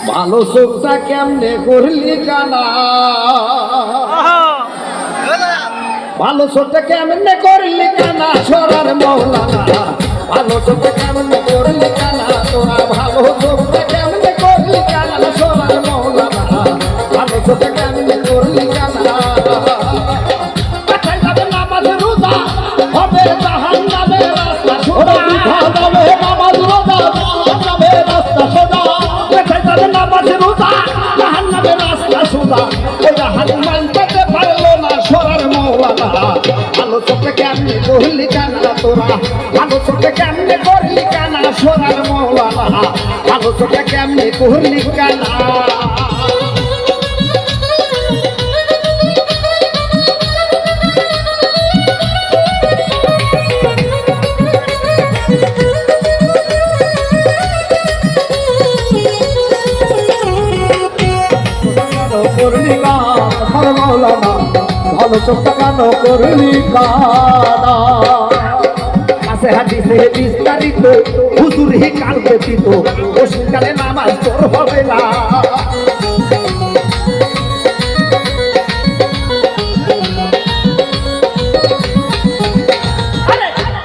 ভালো চোখটা কেমনে করলি কানা, ভালো চোখটা কেমনে করলি কানা সরার মৌলানা, ভালো চোখটা কেমনে করলি কানা তোরা, ভালো চোখটা কেমনে করলি কানা সরার মৌলানা, ভালো চোখটা কেমনে করলি কানা। নামাজ রোজা হবে জাহান্নামের রাস্তা সোজা, নামাজ রোজা জাহান্নামের রাস্তা সোজা, নামাজ রোজা জাহান্নামের রাস্তা সোজা, ওই জাহান্নাম পেতে পারলো না সরার মৌলানা, ভালো চোখে কেমনে করলি কানা তোরা, ভালো চোখে কেমনে করলি কানা সরার মৌলানা, ভালো চোখে কেমনে করলি কানা। ভালো চোখটা কেন করলি কানা, আছে হাদিসে বিস্তারিত হুজুর হি কাল ব্যতীত ওষুধকালে নামাজ তোর হবে না,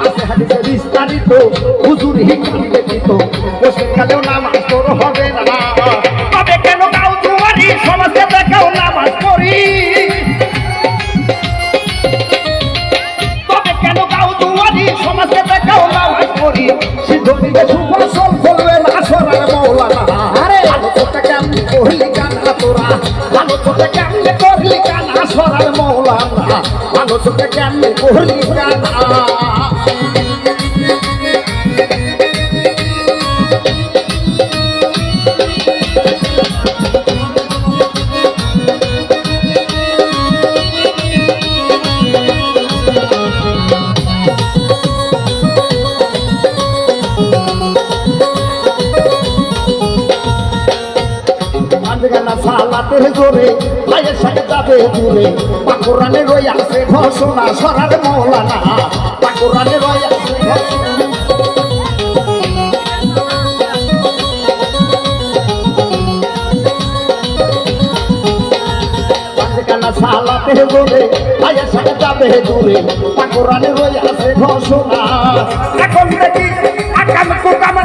আছে হাদিসে বিস্তারিত হুজুর হি কাল ব্যতীত ওষুধকালেও নামাজ তোর হবে না। তবে কেন গাও তোমারি সমাজে দেখাও নামাজ পড়ি, সমাজকে দেখাও নামাজ পড়ি, সিদ্ধটিতে সুফসল ফলবে না সরার মৌলানা, ভালো চোখটা কেমনে করলি কানা তোরা, ভালো চোখটা কেমনে করলি কানা সরার মৌলানা, ভালো চোখটা কেমনে করলি কানা। সালাতের জোরে ভাইয়ের সাথে যাবে দূরে, পাকুরানে রই আছে ঘোষণা সরার মৌলানা, পাকুরানে রই আছে ঘোষণা, সালাতের জোরে ভাইয়ের সাথে যাবে দূরে, পাকুরানে রই আছে ঘোষণা। এখন দেখি আকাম কুকাম